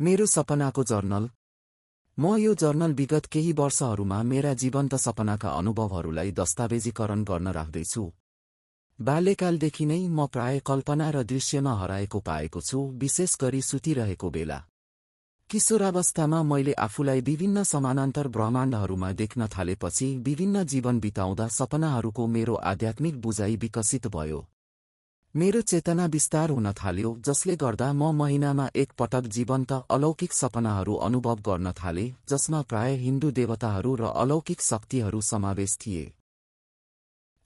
मेरो सपनाको जर्नल। म यो जर्नल विगत केही वर्षहरूमा मेरा जीवन्त सपनाका अनुभवहरूलाई दस्तावेजीकरण गर्न राख्दैछु। बाल्यकालदेखि नै म प्राय कल्पना र दृश्यमा हराएको पाएको छु, विशेष गरी सुतिरहेको बेला। किशोरावस्थामा मैले आफूलाई विभिन्न समानान्तर ब्रह्माण्डहरूमा देख्न थालेपछि विभिन्न जीवन बिताउँदा सपनाहरूको मेरो आध्यात्मिक बुझाइ विकसित भयो। मेरो चेतना विस्तार हुन थाल्यो, जसले गर्दा म महिनामा एक पटक जीवन्त अलौकिक सपनाहरू अनुभव गर्न थाले, जसमा प्राय हिन्दू देवताहरू र अलौकिक शक्तिहरू समावेश थिए।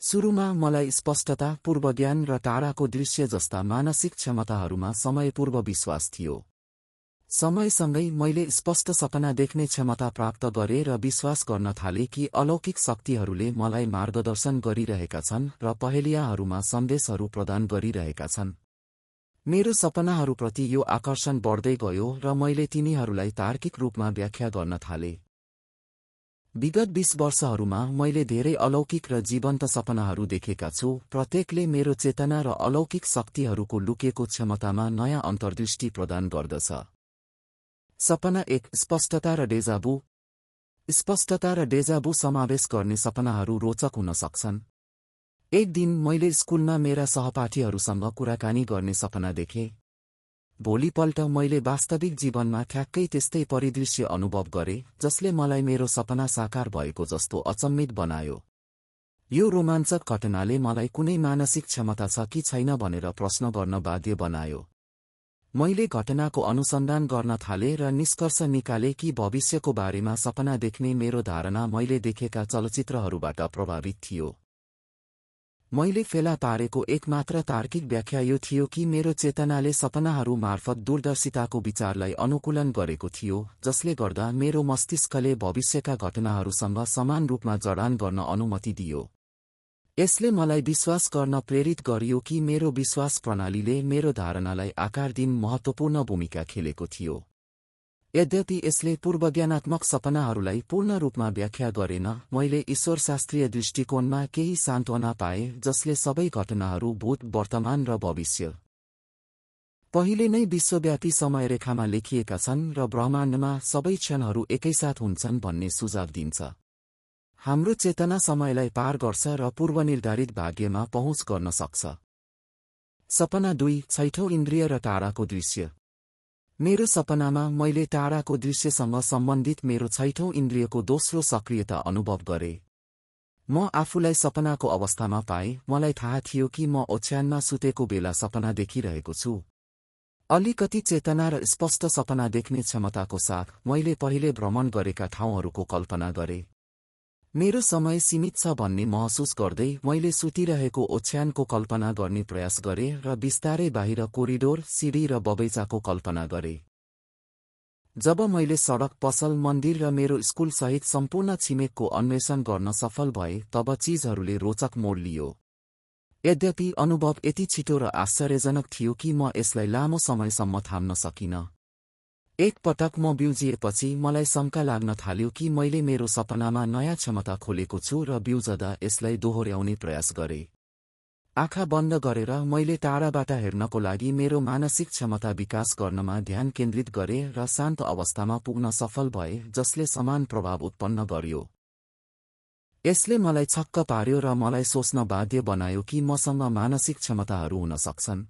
सुरुमा मलाई स्पष्टता, पूर्वज्ञान र टाढाको दृश्य जस्ता मानसिक क्षमताहरूमा समयपूर्व विश्वास थियो। समयसँगै मैले स्पष्ट सपना देख्ने क्षमता प्राप्त गरे र विश्वास गर्न थाले कि अलौकिक शक्तिहरूले मलाई मार्गदर्शन गरिरहेका छन् र पहेलियाहरूमा सन्देशहरू प्रदान गरिरहेका छन्। मेरो सपनाहरूप्रति यो आकर्षण बढ्दै गयो र मैले तिनीहरूलाई तार्किक रूपमा व्याख्या गर्न थाले। विगत 20 वर्षहरूमा मैले धेरै अलौकिक र जीवन्त सपनाहरू देखेका छु, प्रत्येकले मेरो चेतना र अलौकिक शक्तिहरूको लुकेको क्षमतामा नयाँ अन्तर्दृष्टि प्रदान गर्दछ। सपना 1, स्पष्टता र डेजाबु। स्पष्टता र डेजाबु समावेश गर्ने सपनाहरू रोचक हुन सक्छन्। एक दिन मैले स्कुलमा मेरा सहपाठीहरूसँग कुराकानी गर्ने सपना देखेँ। भोलिपल्ट मैले वास्तविक जीवनमा ठ्याक्कै त्यस्तै परिदृश्य अनुभव गरेँ, जसले मलाई मेरो सपना साकार भएको जस्तो अचम्मित बनायो। यो रोमाञ्चक घटनाले मलाई कुनै मानसिक क्षमता छ कि छैन भनेर प्रश्न गर्न बाध्य बनायो। मैले घटनाको अनुसन्धान गर्न थाले र निष्कर्ष निकाले कि भविष्यको बारेमा सपना देख्ने मेरो धारणा मैले देखेका चलचित्रहरूबाट प्रभावित थियो। मैले फेला पारेको एकमात्र तार्किक व्याख्या यो थियो कि मेरो चेतनाले सपनाहरू मार्फत दूरदर्शिताको विचारलाई अनुकूलन गरेको थियो, जसले गर्दा मेरो मस्तिष्कले भविष्यका घटनाहरूसँग समान रूपमा जडान गर्न अनुमति दियो। यसले मलाई विश्वास गर्न प्रेरित गरियो कि मेरो विश्वास प्रणालीले मेरो धारणालाई आकार दिन महत्त्वपूर्ण भूमिका खेलेको थियो। यद्यपि यसले पूर्वज्ञानात्मक सपनाहरूलाई पूर्ण रूपमा व्याख्या गरेन, मैले ईश्वरशास्त्रीय दृष्टिकोणमा केही सान्त्वना पाएँ, जसले सबै घटनाहरू भूत, वर्तमान र भविष्य पहिले नै विश्वव्यापी समयरेखामा लेखिएका छन् र ब्रह्माण्डमा सबै क्षणहरू एकैसाथ हुन्छन् भन्ने सुझाव दिन्छ। हाम्रो चेतना समयलाई पार गर्छ र पूर्वनिर्धारित भाग्यमा पहुँच गर्न सक्छ। सपना 2, छैठौं इन्द्रिय र टाढाको दृश्य। मेरो सपनामा मैले टाढाको दृश्यसँग सम्बन्धित मेरो छैठौं इन्द्रियको दोस्रो सक्रियता अनुभव गरेँ। म आफूलाई सपनाको अवस्थामा पाएँ। मलाई थाहा थियो कि म ओछ्यानमा सुतेको बेला सपना देखिरहेको छु। अलिकति चेतना र स्पष्ट सपना देख्ने क्षमताको साथ मैले पहिले भ्रमण गरेका ठाउँहरूको कल्पना गरेँ। मेरो समय सीमित छ भन्ने महसुस गर्दै मैले सुतिरहेको ओछ्यानको कल्पना गर्ने प्रयास गरेँ र बिस्तारै बाहिर कोरिडोर, सिडी र बगैँचाको कल्पना गरेँ। जब मैले सडक, पसल, मन्दिर र मेरो स्कुलसहित सम्पूर्ण छिमेकको अन्वेषण गर्न सफल भए, तब चीजहरूले रोचक मोड लियो। यद्यपि अनुभव यति छिटो र आश्चर्यजनक थियो कि म यसलाई लामो समयसम्म थाम्न सकिनँ। एक पटक म बिउजिएपछि मलाई शङ्का लाग्न थाल्यो कि मैले मेरो सपनामा नयाँ क्षमता खोलेको छु र बिउजदा यसलाई दोहोर्याउने प्रयास गरेँ। आँखा बन्द गरेर मैले टाढाबाट हेर्नको लागि मेरो मानसिक क्षमता विकास गर्नमा ध्यान केन्द्रित गरेँ र शान्त अवस्थामा पुग्न सफल भए, जसले समान प्रभाव उत्पन्न गर्यो। यसले मलाई छक्क पार्यो र मलाई सोच्न बाध्य बनायो कि मसँग मानसिक क्षमताहरू हुन सक्छन्।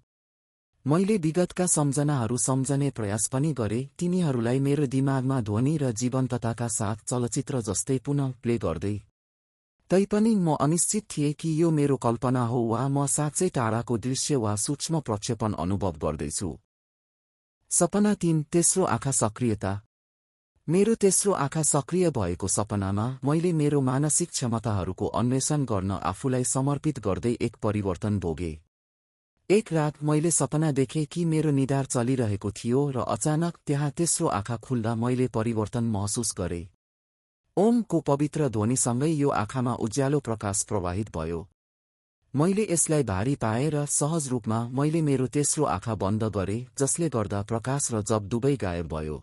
मैले विगतका सम्झनाहरू सम्झने प्रयास पनि गरेँ, तिनीहरूलाई मेरो दिमागमा ध्वनि र जीवन्तताका साथ चलचित्र जस्तै पुनः प्ले गर्दै। तैपनि म अनिश्चित थिएँ कि यो मेरो कल्पना हो वा म साँच्चै टाढाको दृश्य वा सूक्ष्म प्रक्षेपण अनुभव गर्दैछु। सपना 3, तेस्रो आँखा सक्रियता। मेरो तेस्रो आँखा सक्रिय भएको सपनामा मैले मेरो मानसिक क्षमताहरूको अन्वेषण गर्न आफूलाई समर्पित गर्दै एक परिवर्तन भोगेँ। एक रात मैले सपना देखेँ कि मेरो निधार चलिरहेको थियो र अचानक त्यहाँ तेस्रो आँखा खुल्दा मैले परिवर्तन महसुस गरेँ। ओमको पवित्र ध्वनिसँगै यो आँखामा उज्यालो प्रकाश प्रवाहित भयो। मैले यसलाई भारी पाएँ र सहज रूपमा मैले मेरो तेस्रो आँखा बन्द गरेँ, जसले गर्दा प्रकाश र जब दुवै गायब भयो।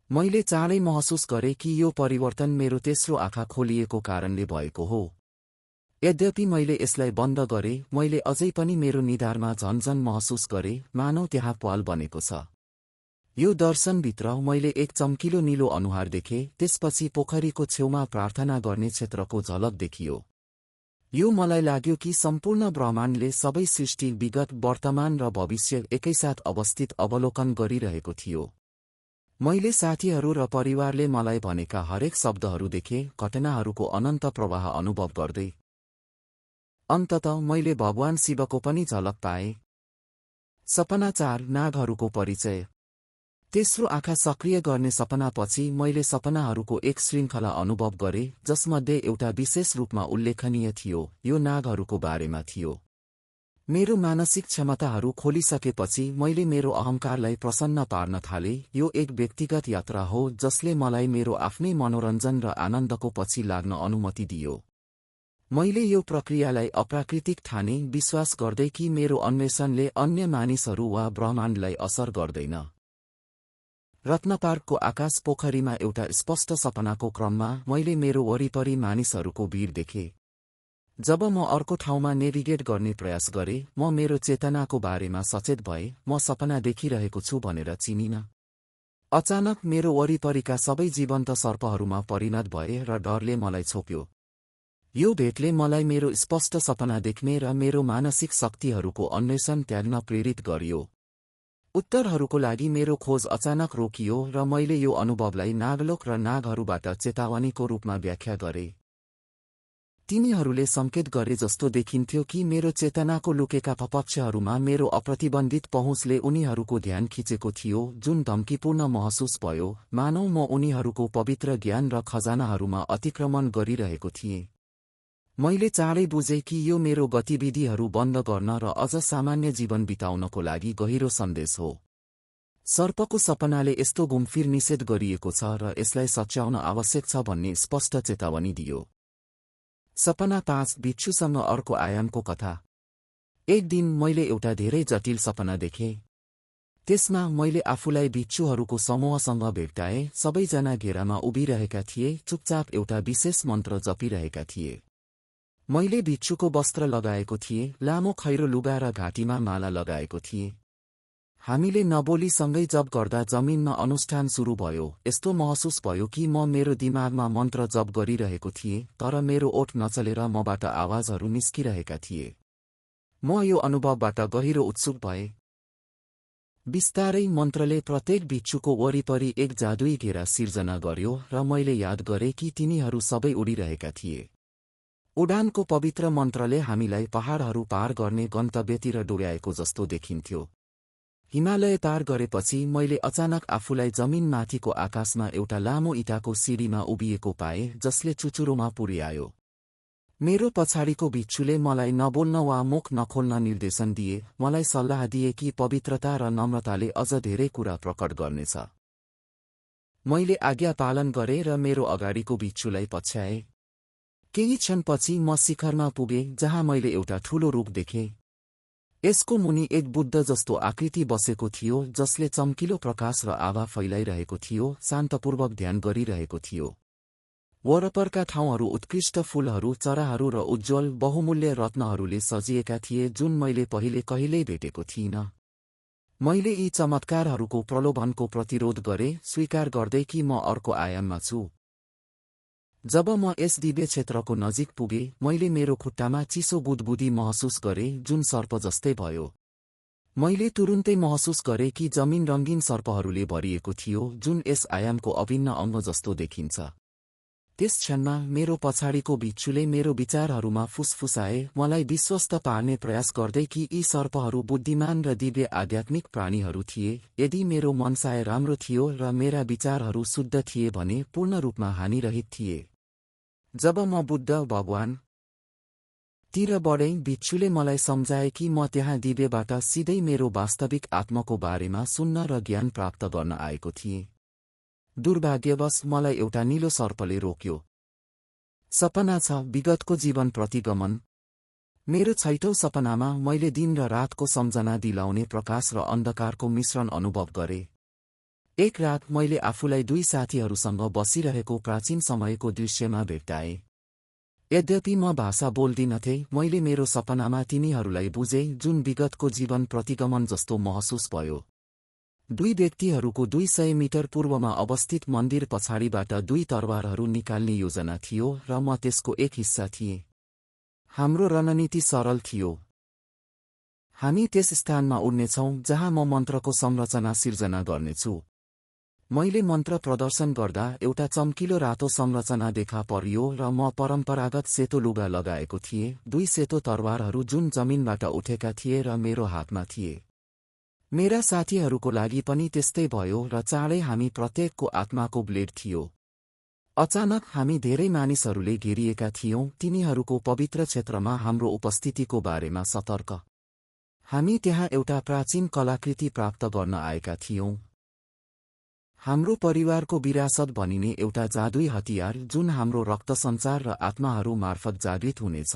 मैले चाँडै महसुस गरेँ कि यो परिवर्तन मेरो तेस्रो आँखा खोलिएको कारणले भएको हो। यद्यपि मैले यसलाई बन्द गरेँ, मैले अझै पनि मेरो निधारमा झन्झन महसुस गरेँ, मानौ त्यहाँ प्वाल बनेको छ। यो दर्शनभित्र मैले एक चम्किलो नीलो अनुहार देखेँ, त्यसपछि पोखरीको छेउमा प्रार्थना गर्ने क्षेत्रको झलक देखियो। यो मलाई लाग्यो कि सम्पूर्ण ब्रह्माण्डले सबै सृष्टि, विगत, वर्तमान र भविष्य एकैसाथ अवस्थित अवलोकन गरिरहेको थियो। मैले साथीहरू र परिवारले मलाई भनेका हरेक शब्दहरू देखेँ, घटनाहरूको अनन्त प्रवाह अनुभव गर्दै। अन्ततः मैले भगवान शिवको पनि झलक पाएँ। सपना 4 नागहरूको परिचय। तेस्रो आँखा सक्रिय गर्ने सपनापछि मैले सपनाहरूको एक श्रृङ्खला अनुभव गरेँ, जसमध्ये एउटा विशेष रूपमा उल्लेखनीय थियो। यो नागहरूको बारेमा थियो। मेरो मानसिक क्षमताहरू खोलिसकेपछि मैले मेरो अहङ्कारलाई प्रसन्न पार्न थालेँ। यो एक व्यक्तिगत यात्रा हो जसले मलाई मेरो आफ्नै मनोरञ्जन र आनन्दको पछि लाग्न अनुमति दियो। मैले यो प्रक्रियालाई अप्राकृतिक ठाने, विश्वास गर्दै कि मेरो अन्वेषणले अन्य मानिसहरू वा ब्रह्माण्डलाई असर गर्दैन। रत्नपार्कको आकाश पोखरीमा एउटा स्पष्ट सपनाको क्रममा मैले मेरो वरिपरि मानिसहरूको भिड देखेँ। जब म अर्को ठाउँमा नेभिगेट गर्ने प्रयास गरेँ, म मेरो चेतनाको बारेमा सचेत भएँ। म सपना देखिरहेको छु भनेर चिनिनँ। अचानक मेरो वरिपरिका सबै जीवन्त सर्पहरूमा परिणत भए र डरले मलाई छोप्यो। यो भेटले मलाई मेरो स्पष्ट सपना देख्ने र मेरो मानसिक शक्तिहरूको अन्वेषण त्याग्न प्रेरित गर्यो। उत्तरहरूको लागि मेरो खोज अचानक रोकियो र मैले यो अनुभवलाई नागलोक र नागहरूबाट चेतावनीको रूपमा व्याख्या गरेँ। तिनीहरूले सङ्केत गरे जस्तो देखिन्थ्यो कि मेरो चेतनाको लुकेका पक्षहरूमा मेरो अप्रतिबन्धित पहुँचले उनीहरूको ध्यान खिचेको थियो, जुन धम्कीपूर्ण महसुस भयो, मानौ म उनीहरूको पवित्र ज्ञान र खजानाहरूमा अतिक्रमण गरिरहेको थिएँ। मैले चाँडै बुझेँ कि यो मेरो गतिविधिहरू बन्द गर्न र अझ सामान्य जीवन बिताउनको लागि गहिरो सन्देश हो। सर्पको सपनाले यस्तो घुमफिर निषेध गरिएको छ र यसलाई सच्याउन आवश्यक छ भन्ने स्पष्ट चेतावनी दियो। सपना 5 बिच्छुसँग अर्को आयामको कथा। एक दिन मैले एउटा धेरै जटिल सपना देखेँ। त्यसमा मैले आफूलाई बिच्छुहरूको समूहसँग भेट्टाएँ। सबैजना घेरामा उभिरहेका थिए, चुपचाप एउटा विशेष मन्त्र जपिरहेका थिए। मैले बिच्छुको वस्त्र लगाएको थिएँ, लामो खैरो लुगा र घाँटीमा माला लगाएको थिएँ। हामीले नबोलीसँगै जप गर्दा जमिनमा अनुष्ठान सुरु भयो। यस्तो महसुस भयो कि म मेरो दिमागमा मन्त्र जप गरिरहेको थिएँ, तर मेरो ओठ नचलेर मबाट आवाजहरू निस्किरहेका थिए। म यो अनुभवबाट गहिरो उत्सुक भएँ। बिस्तारै मन्त्रले प्रत्येक बिच्छुको वरिपरि एक जादुई घेरा सिर्जना गर्यो र मैले याद गरेँ कि तिनीहरू सबै उडिरहेका थिए। उडानको पवित्र मन्त्रले हामीलाई पहाडहरू पार गर्ने गन्तव्यतिर डोर्याएको जस्तो देखिन्थ्यो। हिमालय पार गरेपछि मैले अचानक आफूलाई जमिनमाथिको आकाशमा एउटा लामो इँटाको सिडीमा उभिएको पाएँ, जसले चुचुरोमा पुर्यायो। मेरो पछाडिको बिच्छुले मलाई नबोल्न वा मुख नखोल्न निर्देशन दिए, मलाई सल्लाह दिए कि पवित्रता र नम्रताले अझ धेरै कुरा प्रकट गर्नेछ। मैले आज्ञा पालन गरेँ र मेरो अगाडिको बिच्छुलाई पछ्याएँ। केही क्षणपछि म शिखरमा पुगेँ, जहाँ मैले एउटा ठूलो रुख देखेँ। यसको मुनि एक बुद्ध जस्तो आकृति बसेको थियो, जसले चम्किलो प्रकाश र आभा फैलाइरहेको थियो, शान्तपूर्वक ध्यान गरिरहेको थियो। वरपरका ठाउँहरू उत्कृष्ट फूलहरू, चराहरू र उज्जवल बहुमूल्य रत्नहरूले सजिएका थिए, जुन मैले पहिले कहिल्यै भेटेको थिइनँ। मैले यी चमत्कारहरूको प्रलोभनको प्रतिरोध गरेँ, स्वीकार गर्दै कि म अर्को आयाममा छु। जब म यस दिव्य क्षेत्रको नजिक पुगेँ, मैले मेरो खुट्टामा चिसो बुदबुदी महसुस गरेँ, जुन सर्प जस्तै भयो। मैले तुरुन्तै महसुस गरेँ कि जमिन रङ्गीन सर्पहरूले भरिएको थियो, जुन यस आयामको अभिन्न अङ्ग जस्तो देखिन्छ। त्यस क्षणमा मेरो पछाडिको बिच्छुले मेरो विचारहरूमा फुसफुसाए, मलाई विश्वस्त पार्ने प्रयास गर्दै कि यी सर्पहरू बुद्धिमान र दिव्य आध्यात्मिक प्राणीहरू थिए। यदि मेरो मनसाय राम्रो थियो र मेरा विचारहरू शुद्ध थिए भने पूर्ण रूपमा हानिरहित थिए। जब म बुद्ध भगवान तिर बढेँ, बिच्छुले मलाई सम्झाए कि म त्यहाँ दिव्यबाट सिधै मेरो वास्तविक आत्माको बारेमा सुन्न र ज्ञान प्राप्त गर्न आएको थिएँ। दुर्भाग्यवश मलाई एउटा नीलो सर्पले रोक्यो। सपना 6 विगतको जीवन प्रतिगमन। मेरो छैठौं सपनामा मैले दिन र रातको सम्झना दिलाउने प्रकाश र अन्धकारको मिश्रण अनुभव गरेँ। एक रात मैले आफूलाई दुई साथीहरूसँग बसिरहेको प्राचीन समयको दृश्यमा भेट्टाएँ। यद्यपि म भाषा बोल्दिनथेँ, मैले मेरो सपनामा तिनीहरूलाई बुझेँ, जुन विगतको जीवन प्रतिगमन जस्तो महसुस भयो। दुई व्यक्तिहरूको 200 मिटर पूर्वमा अवस्थित मन्दिर पछाडिबाट 2 तरवारहरू निकाल्ने योजना थियो र म त्यसको एक हिस्सा थिएँ। हाम्रो रणनीति सरल थियो। हामी त्यस स्थानमा उड्नेछौँ जहाँ म मन्त्रको संरचना सिर्जना गर्नेछु। मैले मन्त्र प्रदर्शन गर्दा एउटा चम्किलो रातो संरचना देखा परियो र म परम्परागत सेतो लुगा लगाएको थिएँ। 2 सेतो तरवारहरू जुन जमिनबाट उठेका थिए र मेरो हातमा थिए। मेरा साथीहरूको लागि पनि त्यस्तै भयो र चाँडै हामी प्रत्येकको आत्माको ब्लेड थियो। अचानक हामी धेरै मानिसहरूले घेरिएका थियौं, तिनीहरूको पवित्र क्षेत्रमा हाम्रो उपस्थितिको बारेमा सतर्क। हामी त्यहाँ एउटा प्राचीन कलाकृति प्राप्त गर्न आएका थियौं। हाम्रो परिवारको विरासत भनिने एउटा जादुई हतियार जुन हाम्रो रक्त सञ्चार र आत्माहरू मार्फत जागृत हुनेछ।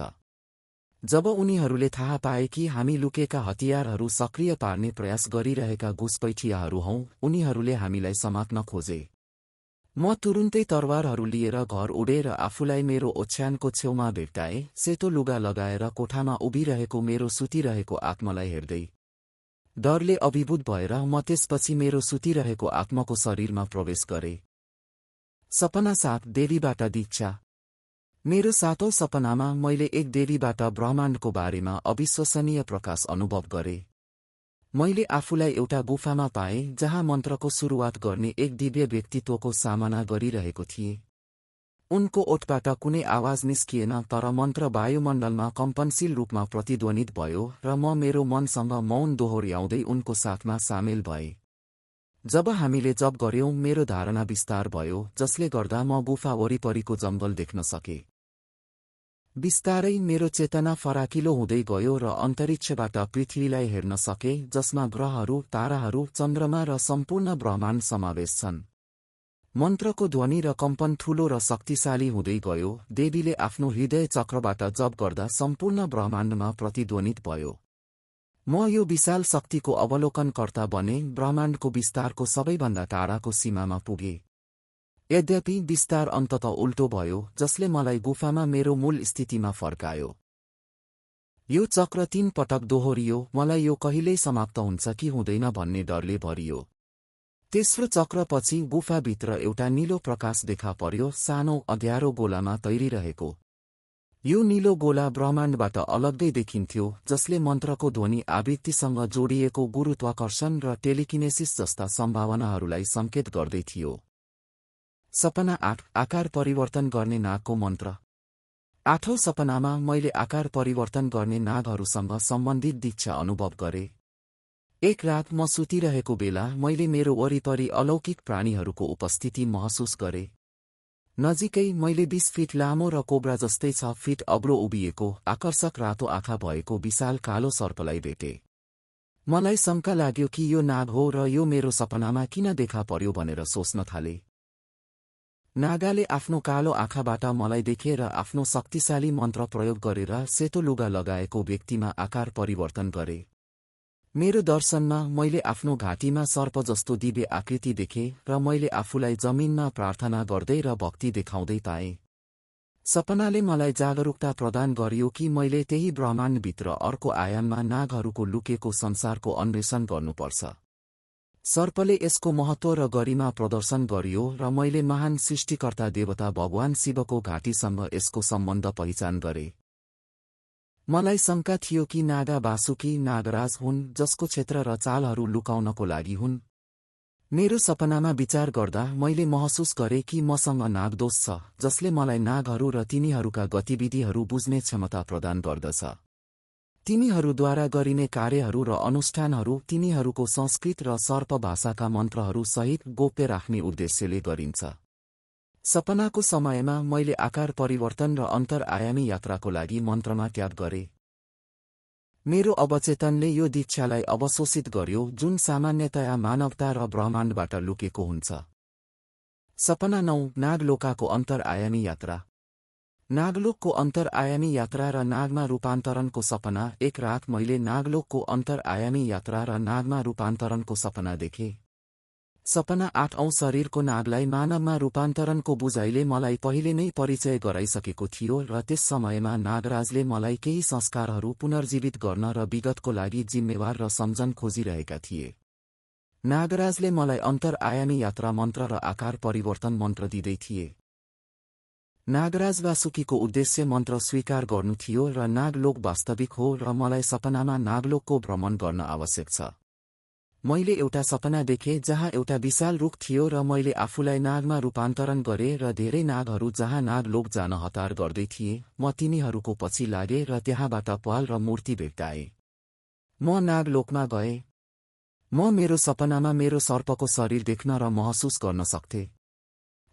जब उनीहरूले थाहा पाए कि हामी लुकेका हतियारहरू सक्रिय पार्ने प्रयास गरिरहेका घुसपैठियाहरू हौं, उनीहरूले हामीलाई समात्न खोजे। म तुरुन्तै तरवारहरू लिएर घर उडेर आफूलाई मेरो ओछ्यानको छेउमा भेट्टाएँ, सेतो लुगा लगाएर कोठामा उभिरहेको मेरो सुतिरहेको आत्मालाई हेर्दै। डरले अभिभूत भएर म त्यसपछि मेरो सुतिरहेको आत्माको शरीरमा प्रवेश गरेँ। सपना 7 देवीबाट दीक्षा। मेरो 7औं सपनामा मैले एक देवीबाट ब्रह्माण्डको बारेमा अविश्वसनीय प्रकाश अनुभव गरेँ। मैले आफूलाई एउटा गुफामा पाएँ जहाँ मन्त्रको सुरुवात गर्ने एक दिव्य व्यक्तित्वको सामना गरिरहेको थिएँ। उनको ओठबाट कुनै आवाज निस्किएन, तर मन्त्र वायुमण्डलमा कम्पनशील रूपमा प्रतिध्वनित भयो र म मेरो मनसँग मौन दोहोर्याउँदै उनको साथमा सामेल भएँ। जब हामीले जप गर्यौं, मेरो धारणा विस्तार भयो, जसले गर्दा म गुफा वरिपरिको जङ्गल देख्न सकेँ। बिस्तारै मेरो चेतना फराकिलो हुँदै गयो र अन्तरिक्षबाट पृथ्वीलाई हेर्न सके, जसमा ग्रहहरू, ताराहरू, चन्द्रमा र सम्पूर्ण ब्रह्माण्ड समावेश छन्। मन्त्रको ध्वनि र कम्पन ठूलो र शक्तिशाली हुँदै गयो। देवीले आफ्नो हृदय चक्रबाट जप गर्दा सम्पूर्ण ब्रह्माण्डमा प्रतिध्वनित भयो। म यो विशाल शक्तिको अवलोकनकर्ता बने, ब्रह्माण्डको विस्तारको सबैभन्दा टाढाको सीमामा पुगे। यद्यपि विस्तार अन्ततः उल्टो भयो, जसले मलाई गुफामा मेरो मूल स्थितिमा फर्कायो। यो चक्र 3 पटक दोहोरियो। मलाई यो कहिल्यै समाप्त हुन्छ कि हुँदैन भन्ने डरले भरियो। तेस्रो चक्रपछि गुफाभित्र एउटा नीलो प्रकाश देखा पर्यो, सानो अँध्यारो गोलामा तैरिरहेको। यो नीलो गोला ब्रह्माण्डबाट अलग्गै देखिन्थ्यो, जसले मन्त्रको ध्वनि आवृत्तिसँग जोडिएको गुरुत्वाकर्षण र टेलिकिनेसिस जस्ता सम्भावनाहरूलाई सङ्केत गर्दै थियो। सपना 8 आकार परिवर्तन गर्ने नागको मन्त्र। 8औं सपनामा मैले आकार परिवर्तन गर्ने नागहरूसँग सम्बन्धित दीक्षा अनुभव गरेँ। एक रात म सुतिरहेको बेला मैले मेरो वरिपरि अलौकिक प्राणीहरूको उपस्थिति महसुस गरेँ। नजिकै मैले 20 फिट लामो र कोब्रा जस्तै 6 फिट अग्लो उभिएको, आकर्षक रातो आँखा भएको विशाल कालो सर्पलाई भेटेँ। मलाई शङ्का लाग्यो कि यो नाग हो र यो मेरो सपनामा किन देखा पर्यो भनेर सोच्न थालेँ। नागाले आफ्नो कालो आँखाबाट मलाई देखेर आफ्नो शक्तिशाली मन्त्र प्रयोग गरेर सेतो लुगा लगाएको व्यक्तिमा आकार परिवर्तन गरे। मेरो दर्शनमा मैले आफ्नो घाँटीमा सर्प जस्तो दिव्य आकृति देखेँ र मैले आफूलाई जमिनमा प्रार्थना गर्दै र भक्ति देखाउँदै पाएँ। सपनाले मलाई जागरुकता प्रदान गरियो कि मैले त्यही ब्रह्माण्डभित्र अर्को आयाममा नागहरूको लुकेको संसारको अन्वेषण गर्नुपर्छ। सर्पले यसको महत्त्व र गरिमा प्रदर्शन गरियो र मैले महान सृष्टिकर्ता देवता भगवान शिवको घाँटीसँग यसको सम्बन्ध पहिचान गरेँ। मलाई शङ्का थियो कि नागा वासुकी नागराज हुन्, जसको क्षेत्र र चालहरू लुकाउनको लागि हुन्। मेरो सपनामा विचार गर्दा मैले महसुस गरेँ कि मसँग नागदोष छ, जसले मलाई नागहरू र तिनीहरूका गतिविधिहरू बुझ्ने क्षमता प्रदान गर्दछ। तिनीहरूद्वारा गरिने कार्यहरू र अनुष्ठानहरू तिनीहरूको संस्कृत र सर्प भाषाका मन्त्रहरू सहित गोप्य राख्ने उद्देश्यले गरिन्छ। सपनाको समयमा मैले आकार परिवर्तन र अन्तरआयामी यात्राको लागि मन्त्रमा ट्याप गरेँ। मेरो अवचेतनले यो दीक्षालाई अवशोषित गर्यो, जुन सामान्यतया मानवता र ब्रह्माण्डबाट लुकेको हुन्छ। सपना 9 नागलोकाको अन्तरआयामी यात्रा। नागलोकको अन्तरआयामी यात्रा र नागमा रूपान्तरणको सपना। एक रात मैले नागलोकको अन्तरआयामी यात्रा र नागमा रूपान्तरणको सपना देखेँ। सपना 8औं शरीरको नागलाई मानवमा रूपान्तरणको बुझाइले मलाई पहिले नै परिचय गराइसकेको थियो र त्यस समयमा नागराजले मलाई केही संस्कारहरू पुनर्जीवित गर्न र विगतको लागि जिम्मेवार र सम्झन खोजिरहेका थिए। नागराजले मलाई अन्तरआयामी यात्रा मन्त्र र आकार परिवर्तन मन्त्र दिँदै थिए। नागराज वासुकीको उद्देश्य मन्त्र स्वीकार गर्नु थियो र नागलोक वास्तविक हो र मलाई सपनामा नागलोकको भ्रमण गर्न आवश्यक छ। मैले एउटा सपना देखेँ जहाँ एउटा विशाल रुख थियो र मैले आफूलाई नागमा रूपान्तरण गरेँ र धेरै नागहरू जहाँ नागलोक जान हतार गर्दै थिए म तिनीहरूको पछि लागेँ र त्यहाँबाट प्वाल र मूर्ति भेट्टाएँ। म नागलोकमा गएँ। म मेरो सपनामा मेरो सर्पको शरीर देख्न र महसुस गर्न सक्थेँ।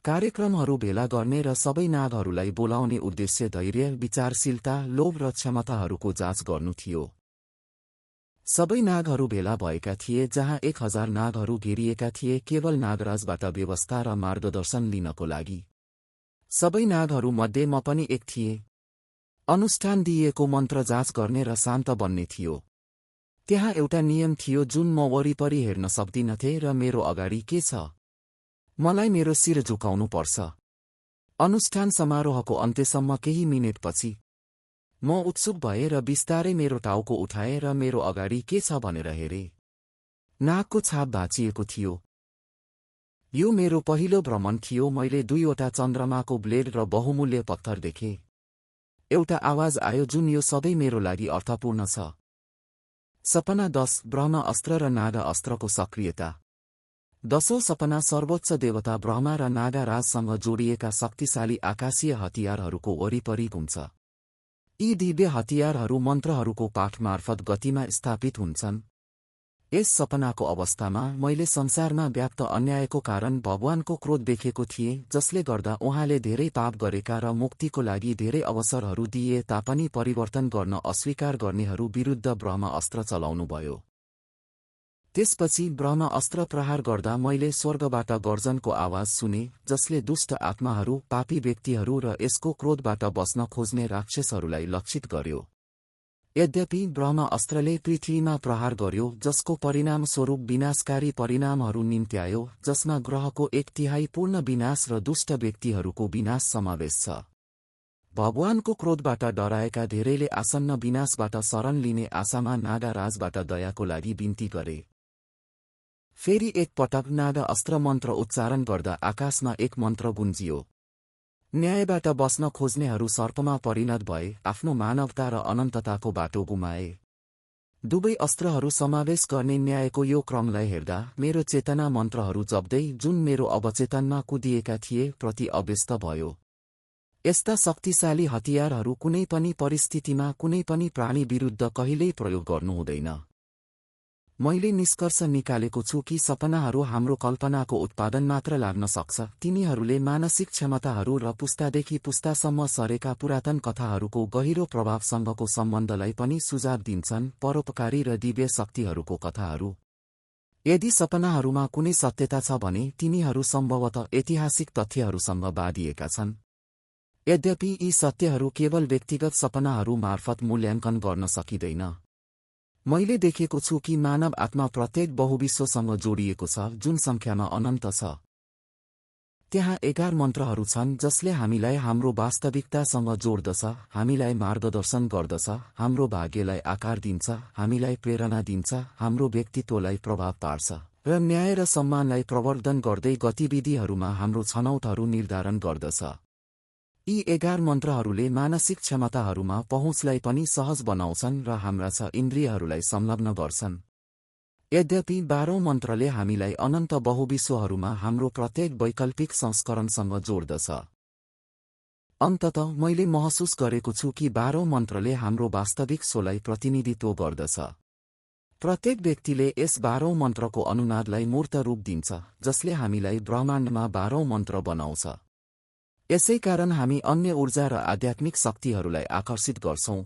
कार्यक्रमहरू भेला गर्ने र सबै नागहरूलाई बोलाउने उद्देश्य धैर्य, विचारशीलता, लोभ र क्षमताहरूको जाँच गर्नु थियो। सबै नागहरू भेला भएका थिए जहाँ 1000 नागहरू घेरिएका थिए केवल नागराजबाट व्यवस्था र मार्गदर्शन लिनको लागि। सबै नागहरू मध्ये म पनि एक थिएँ। अनुष्ठान दिइएको मन्त्र जाँच गर्ने र शान्त बन्ने थियो। त्यहाँ एउटा नियम थियो जुन म वरिपरि हेर्न सक्दिनथे र मेरो अगाडि के छ। मलाई मेरो शिर झुकाउनु पर्छ। अनुष्ठान समारोहको अन्त्यसम्म केही मिनेटपछि म उत्सुक भएँ र बिस्तारै मेरो टाउको उठाएँ र मेरो अगाडि के छ भनेर हेरेँ। नागको छाप भाँचिएको थियो। यो मेरो पहिलो भ्रमण थियो। मैले 2वटा चन्द्रमाको ब्लेड र बहुमूल्य पत्थर देखेँ। एउटा आवाज आयो जुन यो सबै मेरो लागि अर्थपूर्ण छ। सपना 10 ब्रह्म अस्त्र र नागा अस्त्रको सक्रियता। 10औं सपना सर्वोच्च देवता ब्रह्मा र नागा राजसँग जोडिएका शक्तिशाली आकाशीय हतियारहरूको वरिपरि घुम्छ। यी दिव्य हतियारहरू मन्त्रहरूको पाठ मार्फत गतिमा स्थापित हुन्छन्। यस सपनाको अवस्थामा मैले संसारमा व्याप्त अन्यायको कारण भगवानको क्रोध देखेको थिएँ जसले गर्दा उहाँले धेरै पाप गरेका र मुक्तिको लागि धेरै अवसरहरू दिए तापनि परिवर्तन गर्न अस्वीकार गर्नेहरू विरुद्ध ब्रह्म अस्त्र चलाउनुभयो। त्यसपछि ब्रह्म अस्त्र प्रहार गर्दा मैले स्वर्गबाट गर्जनको आवाज सुने जसले दुष्ट आत्माहरू, पापी व्यक्तिहरू र यसको क्रोधबाट बस्न खोज्ने राक्षसहरूलाई लक्षित गर्यो। यद्यपि ब्रह्म अस्त्रले पृथ्वीमा प्रहार गर्यो जसको परिणामस्वरूप विनाशकारी परिणामहरू निम्त्यायो जसमा ग्रहको 1/3 पूर्ण विनाश र दुष्ट व्यक्तिहरूको विनाश समावेश छ। भगवानको क्रोधबाट डराएका धेरैले आसन्न विनाशबाट शरण लिने आशामा नागा राजबाट दयाको लागि बिन्ती गरे। फेरि एक पटक नागा अस्त्र मन्त्र उच्चारण गर्दा आकाशमा एक मन्त्र गुन्जियो। न्यायबाट बस्न खोज्नेहरू सर्पमा परिणत भए, आफ्नो मानवता र अनन्तताको बाटो गुमाए। दुवै अस्त्रहरू समावेश गर्ने न्यायको यो क्रमलाई हेर्दा मेरो चेतना मन्त्रहरू जप्दै जुन मेरो अवचेतनमा कुदिएका थिए प्रति अभ्यस्त भयो। यस्ता शक्तिशाली हतियारहरू कुनै पनि परिस्थितिमा कुनै पनि प्राणी विरुद्ध कहिल्यै प्रयोग गर्नु हुँदैन। मैले निष्कर्ष निकालेको छु कि सपनाहरू हाम्रो कल्पनाको उत्पादन मात्र लाग्न सक्छ। तिनीहरूले मानसिक क्षमताहरू र पुस्तादेखि पुस्तासम्म सरेका पुरातन कथाहरूको गहिरो प्रभावसँगको सम्बन्धलाई पनि सुझाव दिन्छन्। परोपकारी र दिव्य शक्तिहरूको कथाहरू। यदि सपनाहरूमा कुनै सत्यता छ भने तिनीहरू सम्भवतः ऐतिहासिक तथ्यहरूसँग बाँधिएका छन्। यद्यपि यी सत्यहरू केवल व्यक्तिगत सपनाहरू मार्फत मूल्याङ्कन गर्न सकिँदैन। मैले देखेको छु कि मानव आत्मा प्रत्येक बहुविश्वसँग जोडिएको छ जुन सङ्ख्यामा अनन्त छ। त्यहाँ 11 मन्त्रहरू छन् जसले हामीलाई हाम्रो वास्तविकतासँग जोड्दछ, हामीलाई मार्गदर्शन गर्दछ, हाम्रो भाग्यलाई आकार दिन्छ, हामीलाई प्रेरणा दिन्छ, हाम्रो व्यक्तित्वलाई प्रभाव पार्छ र न्याय र सम्मानलाई प्रवर्धन गर्दै गतिविधिहरूमा हाम्रो छनौटहरू निर्धारण गर्दछ। यी 11 मन्त्रहरूले मानसिक क्षमताहरूमा पहुँचलाई पनि सहज बनाउँछन् र हाम्रा इन्द्रियहरूलाई संलग्न गर्छन्। यद्यपि 12औं मन्त्रले हामीलाई अनन्त बहुविश्वहरूमा हाम्रो प्रत्येक वैकल्पिक संस्करणसँग जोड्दछ। अन्ततः मैले महसुस गरेको छु कि 12औं मन्त्रले हाम्रो वास्तविक स्वलाई प्रतिनिधित्व गर्दछ। प्रत्येक व्यक्तिले यस 12औं मन्त्रको अनुनादलाई मूर्त रूप दिन्छ जसले हामीलाई ब्रह्माण्डमा 12औं मन्त्र बनाउँछ। यसैकारण हामी अन्य ऊर्जा र आध्यात्मिक शक्तिहरूलाई आकर्षित गर्छौं।